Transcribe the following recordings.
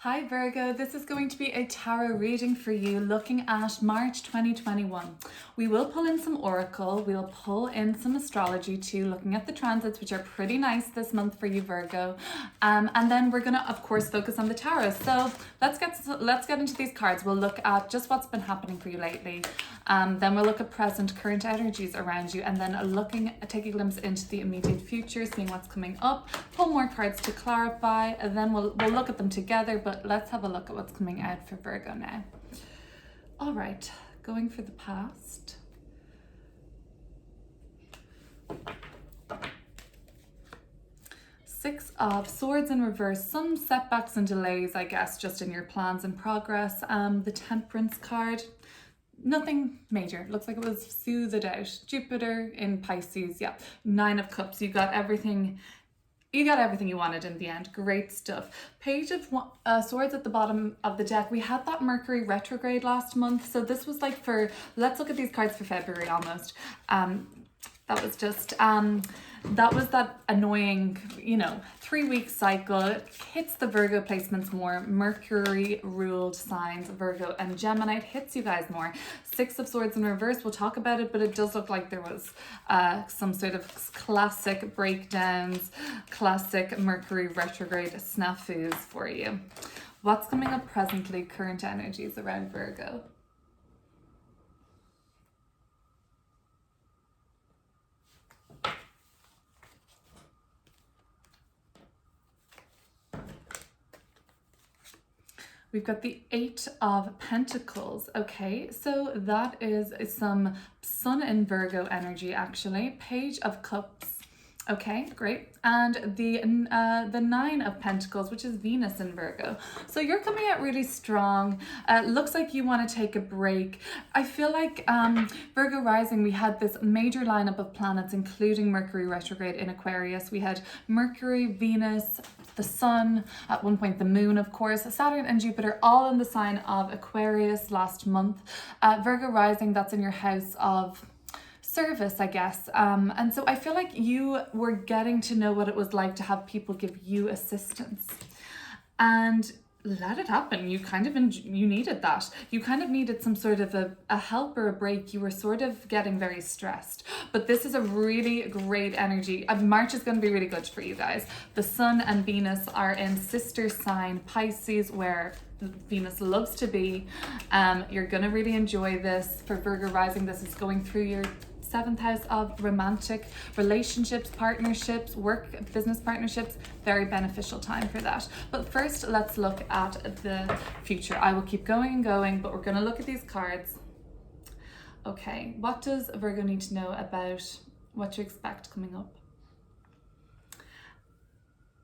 Hi Virgo, this is going to be a tarot reading for you looking at March 2021. We will pull in some oracle, we'll pull in some astrology too, looking at the transits, which are pretty nice this month for you Virgo. And then we're gonna of course focus on the tarot. So let's get into these cards. We'll look at just what's been happening for you lately. Then we'll look at present current energies around you, and then take a glimpse into the immediate future, seeing what's coming up, pull more cards to clarify, and then we'll look at them together, but let's have a look at what's coming out for Virgo now. All right, going for the past. Six of Swords in reverse, some setbacks and delays, I guess, just in your plans and progress. The Temperance card. Nothing major. Looks like it was soothed out. Jupiter in Pisces, yeah. Nine of Cups. You got everything you wanted in the end. Great stuff. Page of Swords at the bottom of the deck. We had that Mercury retrograde last month. So this was like let's look at these cards for February almost. That was that annoying, 3-week cycle. It hits the Virgo placements more. Mercury ruled signs, Virgo and Gemini. It hits you guys more. Six of Swords in reverse. We'll talk about it, but it does look like there was some sort of classic breakdowns, classic Mercury retrograde snafus for you. What's coming up presently, current energies around Virgo? We've got the Eight of Pentacles. Okay, so that is some Sun in Virgo energy actually. Page of Cups. Okay, great. And the Nine of Pentacles, which is Venus in Virgo. So you're coming out really strong. Looks like you want to take a break. I feel like Virgo rising, we had this major lineup of planets, including Mercury retrograde in Aquarius. We had Mercury, Venus, the Sun, at one point the Moon, of course, Saturn and Jupiter, all in the sign of Aquarius last month. Virgo rising, that's in your house of service, I guess. And so I feel like you were getting to know what it was like to have people give you assistance. And let it happen. You needed that. You kind of needed some sort of a help or a break. You were sort of getting very stressed. But this is a really great energy. March is going to be really good for you guys. The Sun and Venus are in sister sign Pisces, where Venus loves to be. You're going to really enjoy this. For Virgo rising, this is going through your 7th house of romantic relationships, partnerships, work, business partnerships. Very beneficial time for that. But first, let's look at the future. I will keep going and going, but we're going to look at these cards. Okay, what does Virgo need to know about what to expect coming up?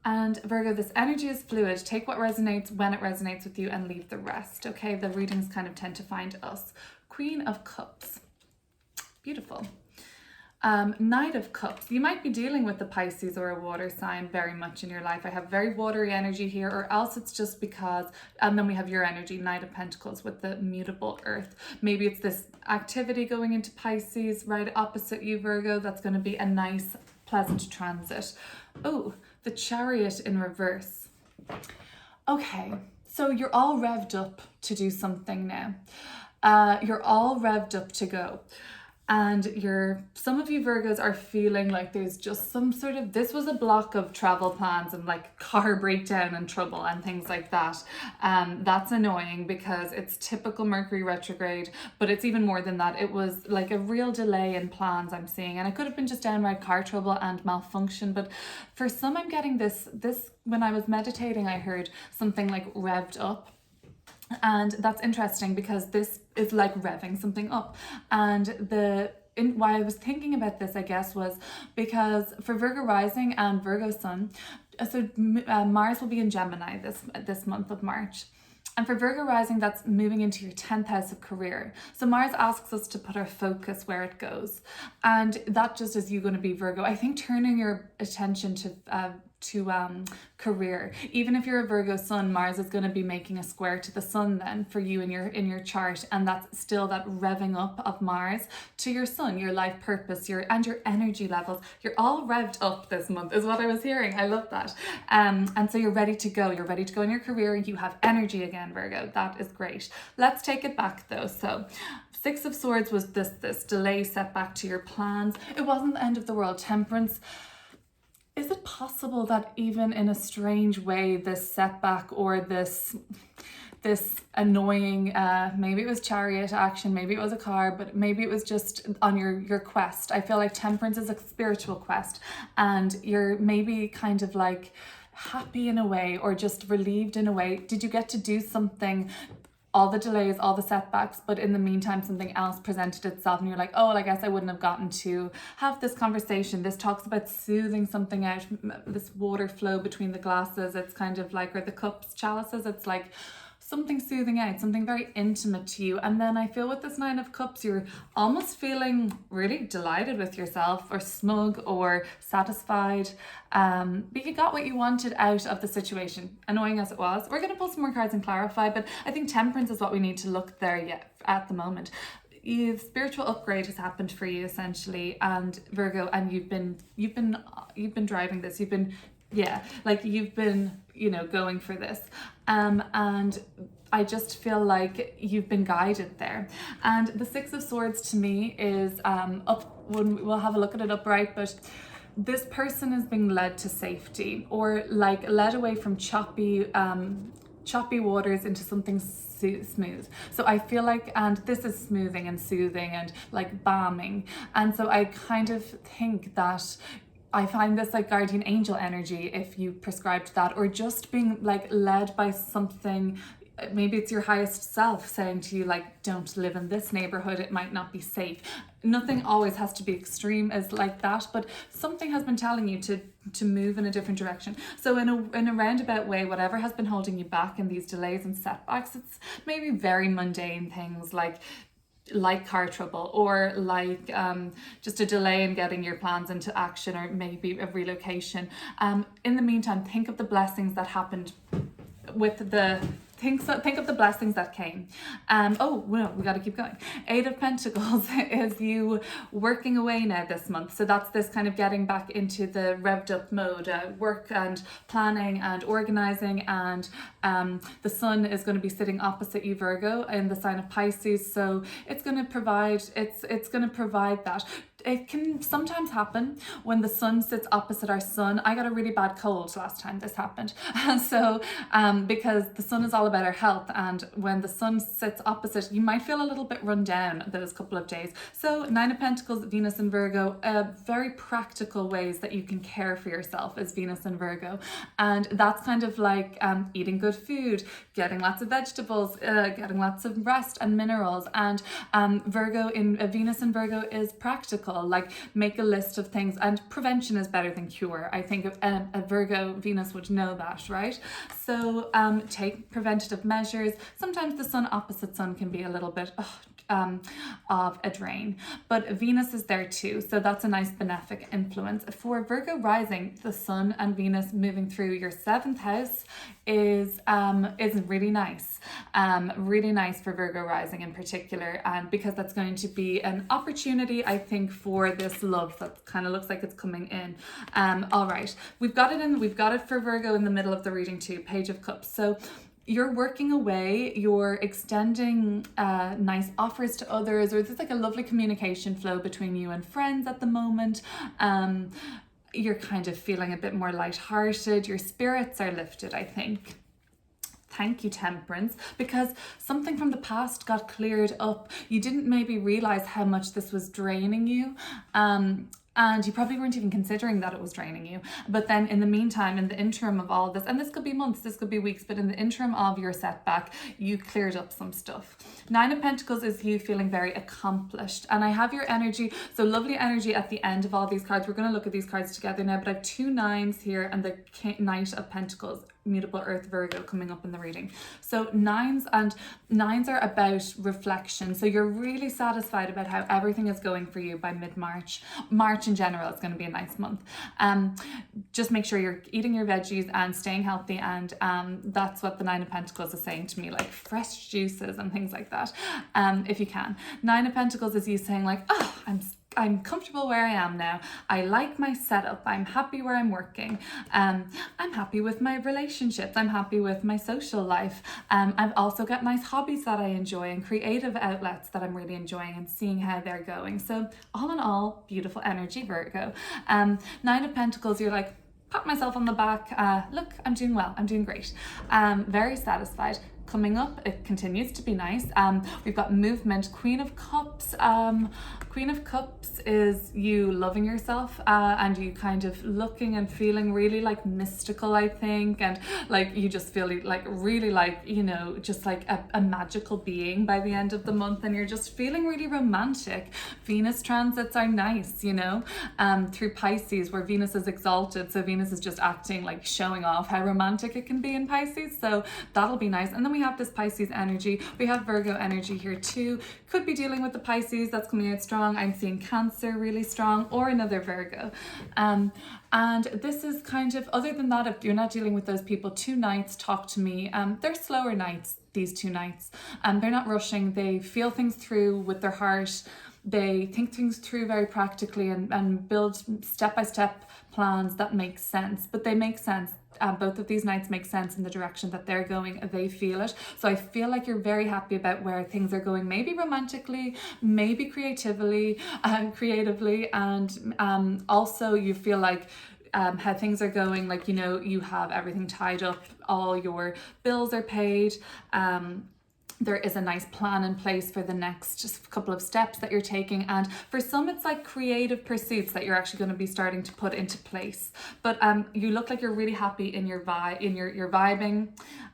And Virgo, this energy is fluid. Take what resonates when it resonates with you and leave the rest. Okay, the readings kind of tend to find us. Queen of Cups. Beautiful. Knight of Cups. You might be dealing with the Pisces or a water sign very much in your life. I have very watery energy here, or else it's just because, and then we have your energy, Knight of Pentacles with the mutable earth. Maybe it's this activity going into Pisces right opposite you, Virgo. That's going to be a nice, pleasant transit. Oh, the Chariot in reverse. Okay, so you're all revved up to do something now. You're all revved up to go. And some of you Virgos are feeling like there's just some sort of, this was a block of travel plans and like car breakdown and trouble and things like that. That's annoying because it's typical Mercury retrograde, but it's even more than that. It was like a real delay in plans I'm seeing, and it could have been just downright car trouble and malfunction. But for some, I'm getting this when I was meditating, I heard something like revved up. And that's interesting because this is like revving something up. And why I was thinking about this, I guess, was because for Virgo rising and Virgo sun, so Mars will be in Gemini this month of March. And for Virgo rising, that's moving into your 10th house of career. So Mars asks us to put our focus where it goes. And that just is you going to be Virgo. I think turning your attention to career. Even if you're a Virgo sun, Mars is going to be making a square to the sun then for you in your chart, and that's still that revving up of Mars to your sun, your life purpose, your energy levels. You're all revved up this month is what I was hearing. I love that. And so you're ready to go. You're ready to go in your career. You have energy again, Virgo. That is great. Let's take it back though. So Six of Swords was this delay, setback to your plans. It wasn't the end of the world. Temperance. Is it possible that even in a strange way, this setback or this annoying, maybe it was chariot action, maybe it was a car, but maybe it was just on your quest. I feel like Temperance is a spiritual quest, and you're maybe kind of like happy in a way or just relieved in a way. Did you get to do something? All the delays, all the setbacks, but in the meantime something else presented itself and you're like, oh well, I guess I wouldn't have gotten to have this conversation. This talks about soothing something out, this water flow between the glasses. It's kind of like, or the cups, chalices, it's like something soothing out, something very intimate to you. And then I feel with this Nine of Cups, you're almost feeling really delighted with yourself or smug or satisfied. But you got what you wanted out of the situation, annoying as it was. We're going to pull some more cards and clarify, but I think Temperance is what we need to look there yet at the moment. Spiritual upgrade has happened for you essentially, and Virgo, and you've been driving this. You've been going for this, and I just feel like you've been guided there. And the Six of Swords to me is up. We'll have a look at it upright, but this person is being led to safety, or like led away from choppy waters into something smooth. So I feel like, and this is smoothing and soothing and like balming, and so I kind of think that I find this like guardian angel energy, if you prescribed that, or just being like led by something. Maybe it's your highest self saying to you, like, don't live in this neighborhood, it might not be safe. Nothing always has to be extreme as like that, but something has been telling you to move in a different direction. So in a roundabout way, whatever has been holding you back in these delays and setbacks, it's maybe very mundane things like car trouble, or like just a delay in getting your plans into action, or maybe a relocation. In the meantime, think of the blessings that happened with the think of the blessings that came. Oh well, we got to keep going. Eight of Pentacles is you working away now this month, so that's this kind of getting back into the revved up mode, work and planning and organizing, and the sun is going to be sitting opposite you, Virgo, in the sign of Pisces, so it's going to provide that. It can sometimes happen when the sun sits opposite our sun. I got a really bad cold last time this happened. So because the sun is all about our health, and when the sun sits opposite, you might feel a little bit run down those couple of days. So Nine of Pentacles, Venus and Virgo, very practical ways that you can care for yourself as Venus and Virgo. And that's kind of like eating good food, getting lots of vegetables, getting lots of rest and minerals. And Venus and Virgo is practical. Like make a list of things, and prevention is better than cure. I think a Virgo Venus would know that, right? So take preventative measures. Sometimes the sun opposite sun can be a little bit of a drain, but Venus is there too, so that's a nice benefic influence. For Virgo rising, the sun and Venus moving through your 7th house is really nice. Really nice for Virgo rising in particular, and because that's going to be an opportunity, I think, for this love that kind of looks like it's coming in. All right, we've got it for Virgo in the middle of the reading too, Page of Cups. So you're working away, you're extending nice offers to others, or there's like a lovely communication flow between you and friends at the moment. You're kind of feeling a bit more lighthearted, your spirits are lifted, I think. Thank you, Temperance, because something from the past got cleared up. You didn't maybe realize how much this was draining you. And you probably weren't even considering that it was draining you. But then in the meantime, in the interim of all this, and this could be months, this could be weeks, but in the interim of your setback, you cleared up some stuff. Nine of Pentacles is you feeling very accomplished. And I have your energy, so lovely energy at the end of all these cards. We're going to look at these cards together now, but I have 2 9s here and the Knight of Pentacles. mutable earth Virgo coming up in the reading. So nines are about reflection. So you're really satisfied about how everything is going for you by mid-March. March in general is going to be a nice month. Just make sure you're eating your veggies and staying healthy, and that's what the Nine of Pentacles is saying to me, like fresh juices and things like that, if you can. Nine of Pentacles is you saying like, oh, I'm comfortable where I am now. I like my setup. I'm happy where I'm working. I'm happy with my relationships. I'm happy with my social life. I've also got nice hobbies that I enjoy and creative outlets that I'm really enjoying and seeing how they're going. So all in all, beautiful energy, Virgo. Nine of Pentacles, you're like, pat myself on the back. Look, I'm doing well. I'm doing great. Very satisfied. Coming up, it continues to be nice. We've got movement. Queen of Cups. Queen of Cups is you loving yourself and you kind of looking and feeling really like mystical, I think, and like you just feel like really like, you know, just like a magical being by the end of the month, and you're just feeling really romantic. Venus transits are nice, you know, through Pisces, where Venus is exalted, so Venus is just acting like showing off how romantic it can be in Pisces, so that'll be nice. And then we have this Pisces energy. We have Virgo energy here too. Could be dealing with the Pisces that's coming out strong. I'm seeing Cancer really strong, or another Virgo. And this is kind of, other than that, if you're not dealing with those people, 2 nights, talk to me. They're slower nights, these 2 nights. They're not rushing. They feel things through with their heart. They think things through very practically and build step-by-step plans that make sense, but they make sense. Both of these nights make sense in the direction that they're going. They feel it. So I feel like you're very happy about where things are going, maybe romantically, maybe creatively, and also you feel like how things are going, like, you know, you have everything tied up, all your bills are paid. There is a nice plan in place for the next just couple of steps that you're taking, and for some it's like creative pursuits that you're actually going to be starting to put into place. But you look like you're really happy in your you're vibing.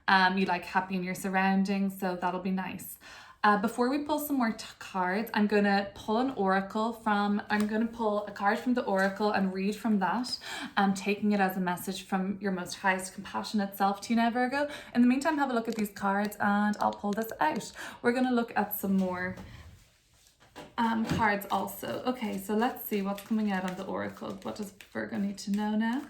You like happy in your surroundings, so that'll be nice. Before we pull some more cards, I'm going to pull a card from the Oracle and read from that, taking it as a message from your most highest compassionate self to you now, Virgo. In the meantime, have a look at these cards and I'll pull this out. We're going to look at some more cards also. Okay, so let's see what's coming out on the Oracle. What does Virgo need to know now?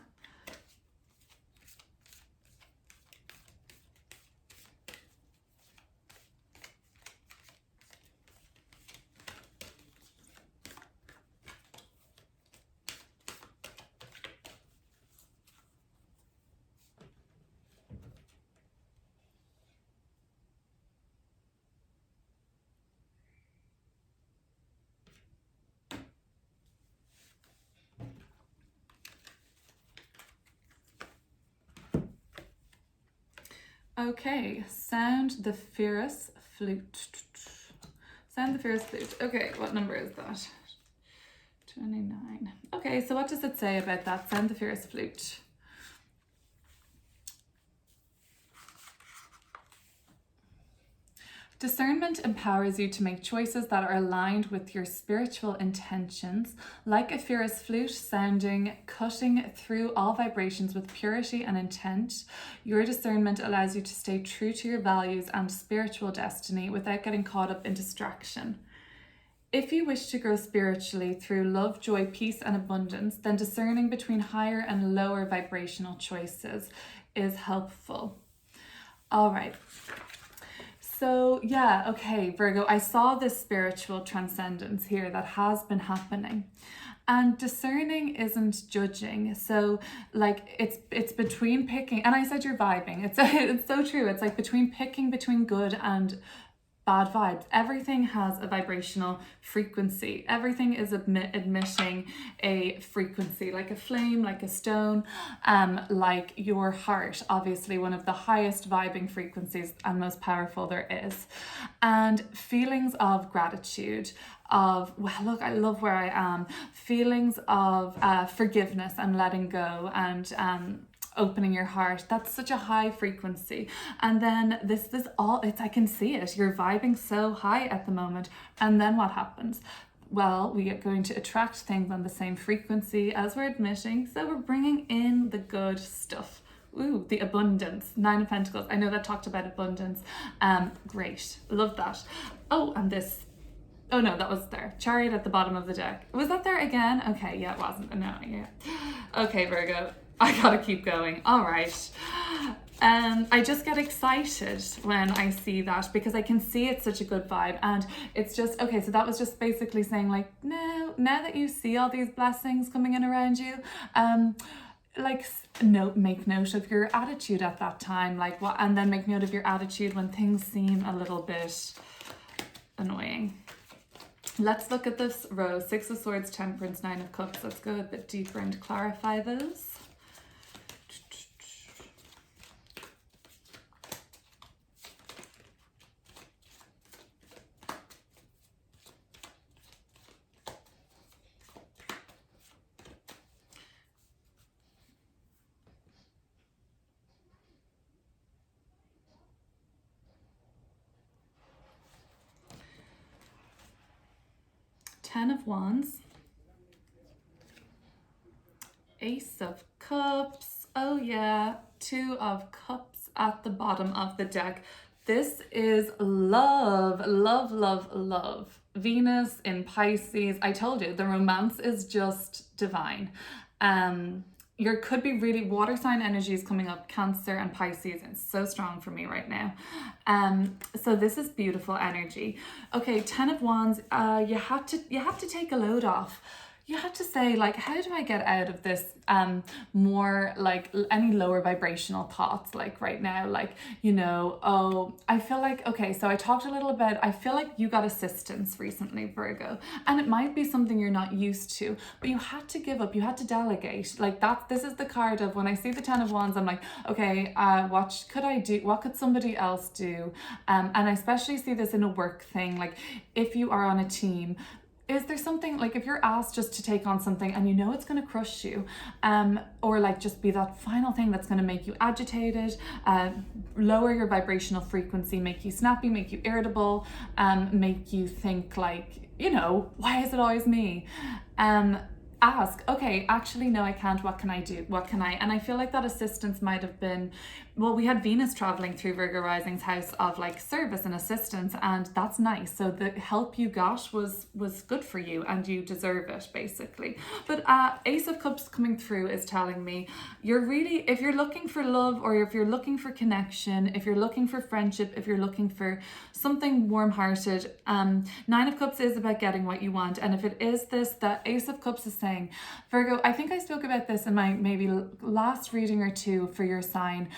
Okay, sound the fierce flute. Sound the fierce flute. Okay, what number is that? 29. Okay, so what does it say about that? Sound the fierce flute. Discernment empowers you to make choices that are aligned with your spiritual intentions, like a fierce flute sounding, cutting through all vibrations with purity and intent. Your discernment allows you to stay true to your values and spiritual destiny without getting caught up in distraction. If you wish to grow spiritually through love, joy, peace, and abundance, then discerning between higher and lower vibrational choices is helpful. All right. So yeah, okay, Virgo, I saw this spiritual transcendence here that has been happening. And discerning isn't judging. So like it's between picking, and I said you're vibing. It's so true. It's like picking between good and bad vibes. Everything has a vibrational frequency. Everything is emitting a frequency, like a flame, like a stone, like your heart, obviously one of the highest vibing frequencies and most powerful there is. And feelings of gratitude, of, well, look, I love where I am, feelings of forgiveness and letting go, and opening your heart. That's such a high frequency. And then this all, I can see it. You're vibing so high at the moment. And then what happens? Well, we are going to attract things on the same frequency as we're admitting. So we're bringing in the good stuff. Ooh, the abundance. 9 of Pentacles. I know that talked about abundance. Great. Love that. Oh, and this. Oh no, that was there. Chariot at the bottom of the deck. Was that there again? Okay, yeah, it wasn't. No, yeah. Okay, Virgo. I gotta keep going. All right. I just get excited when I see that because I can see it's such a good vibe, and it's just okay. So that was just basically saying like, now that you see all these blessings coming in around you, like make note of your attitude at that time, like what, and then make note of your attitude when things seem a little bit annoying. Let's look at this row. 6 of Swords, Temperance, 9 of Cups. Let's go a bit deeper and clarify those. Ten of Wands, Ace of Cups, oh yeah, 2 of Cups at the bottom of the deck. This is love, love, love, love. Venus in Pisces. I told you, the romance is just divine. You could be really water sign energy is coming up, Cancer and Pisces. It's so strong for me right now. So this is beautiful energy. Okay, 10 of Wands. You have to take a load off. You have to say like, how do I get out of this more like any lower vibrational thoughts like right now, like, you know, oh, I feel like, okay, so I talked a little about, I feel like you got assistance recently, Virgo, and it might be something you're not used to, but you had to give up, you had to delegate. Like this is the card of when I see the 10 of Wands, I'm like, okay, what could I do? What could somebody else do? And I especially see this in a work thing, like if you are on a team, is there something like if you're asked just to take on something and you know it's going to crush you, or like just be that final thing that's going to make you agitated, lower your vibrational frequency, make you snappy, make you irritable, make you think like, you know, why is it always me? Ask, okay, actually, no, I can't. What can I do? What can I? And I feel like that assistance might have been, well, we had Venus traveling through Virgo Rising's house of like service and assistance, and that's nice. So the help you got was good for you and you deserve it, basically. But Ace of Cups coming through is telling me you're really, if you're looking for love or if you're looking for connection, if you're looking for friendship, if you're looking for something warm-hearted, 9 of Cups is about getting what you want. And if it is this, the Ace of Cups is saying, Virgo, I think I spoke about this in my maybe last reading or two for your sign.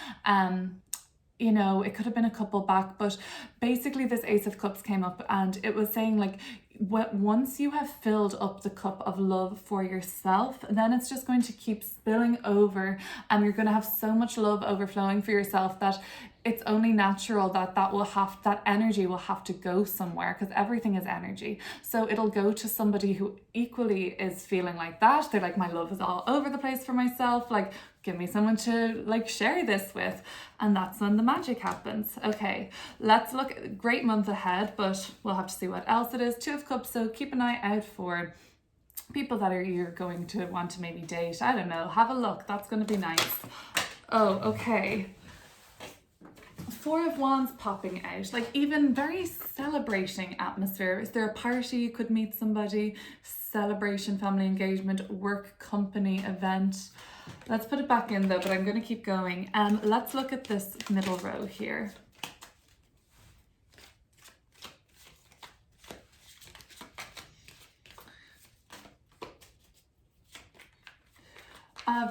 You know, it could have been a couple back, but basically this Ace of Cups came up and it was saying like, once you have filled up the cup of love for yourself, then it's just going to keep spilling over, and you're going to have so much love overflowing for yourself that it's only natural that that energy will have to go somewhere, because everything is energy. So it'll go to somebody who equally is feeling like that. They're like, my love is all over the place for myself. Like, give me someone to like share this with. And that's when the magic happens. Okay, let's look. Great month ahead, but we'll have to see what else it is. 2 of Cups, so keep an eye out for people that you're going to want to maybe date. I don't know, have a look. That's going to be nice. Oh, okay. 4 of Wands popping out, like even very celebrating atmosphere. Is there a party you could meet somebody? Celebration, family engagement, work, company, event. Let's put it back in though, but I'm going to keep going. Let's look at this middle row here.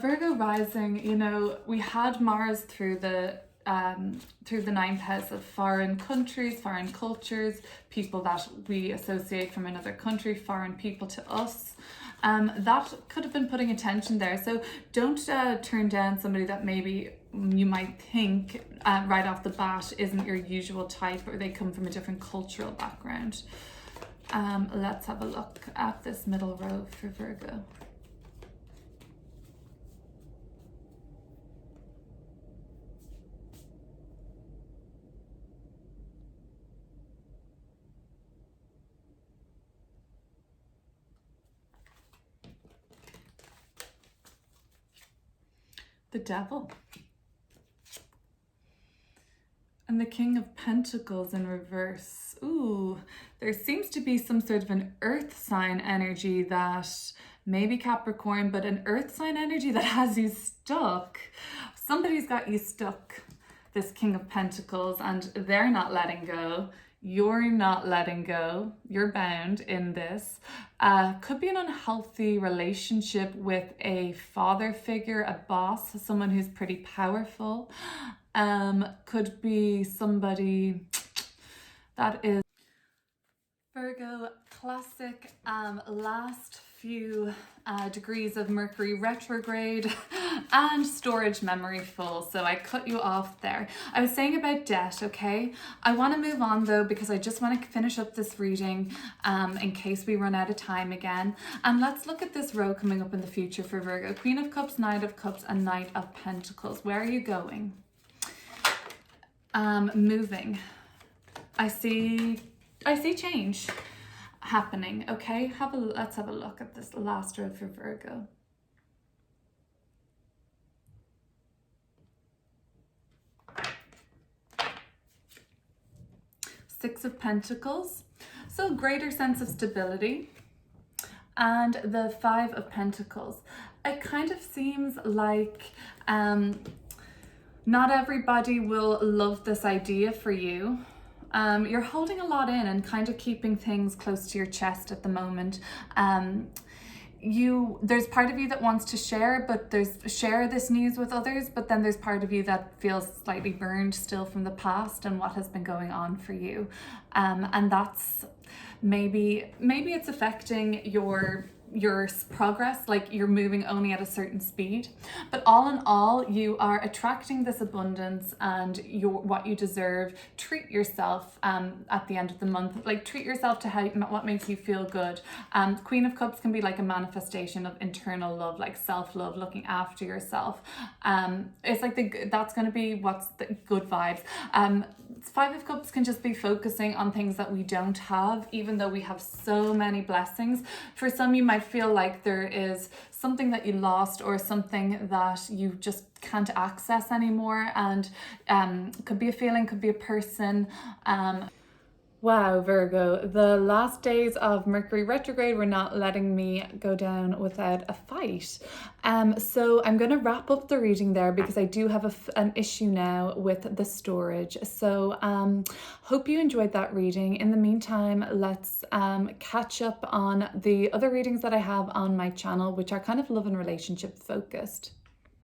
Virgo rising, you know, we had Mars through the 9th house of foreign countries, foreign cultures, people that we associate from another country, foreign people to us. That could have been putting attention there. So don't turn down somebody that maybe you might think right off the bat isn't your usual type, or they come from a different cultural background. Let's have a look at this middle row for Virgo. The Devil. And the King of Pentacles in reverse. Ooh, there seems to be some sort of an earth sign energy that maybe Capricorn, but an earth sign energy that has you stuck. Somebody's got you stuck, this King of Pentacles, and they're not letting go. You're not letting go. You're bound in this. Could be an unhealthy relationship with a father figure, a boss, someone who's pretty powerful. Could be somebody that is Virgo, classic last few degrees of Mercury retrograde and storage memory full. So I cut you off there. I was saying about debt, okay? I want to move on though, because I just want to finish up this reading in case we run out of time again. And let's look at this row coming up in the future for Virgo. Queen of Cups, Knight of Cups, and Knight of Pentacles. Where are you going? Moving. I see change happening, okay? Let's have a look at this last row for Virgo. Six of Pentacles, so greater sense of stability. And the Five of Pentacles. It kind of seems like not everybody will love this idea for you. You're holding a lot in and kind of keeping things close to your chest at the moment. There's part of you that wants to share this news with others, but then there's part of you that feels slightly burned still from the past and what has been going on for you. And that's maybe it's affecting your progress, like you're moving only at a certain speed. But all in all, you are attracting this abundance and what you deserve. Treat yourself at the end of the month, like treat yourself to what makes you feel good. Queen of Cups can be like a manifestation of internal love, like self-love, looking after yourself. It's like that's going to be what's the good vibes. Five of Cups can just be focusing on things that we don't have, even though we have so many blessings. For some, you might feel like there is something that you lost or something that you just can't access anymore, and could be a feeling, could be a person. Wow, Virgo, the last days of Mercury retrograde were not letting me go down without a fight. So I'm going to wrap up the reading there because I do have an issue now with the storage. So hope you enjoyed that reading. In the meantime, let's catch up on the other readings that I have on my channel, which are kind of love and relationship focused.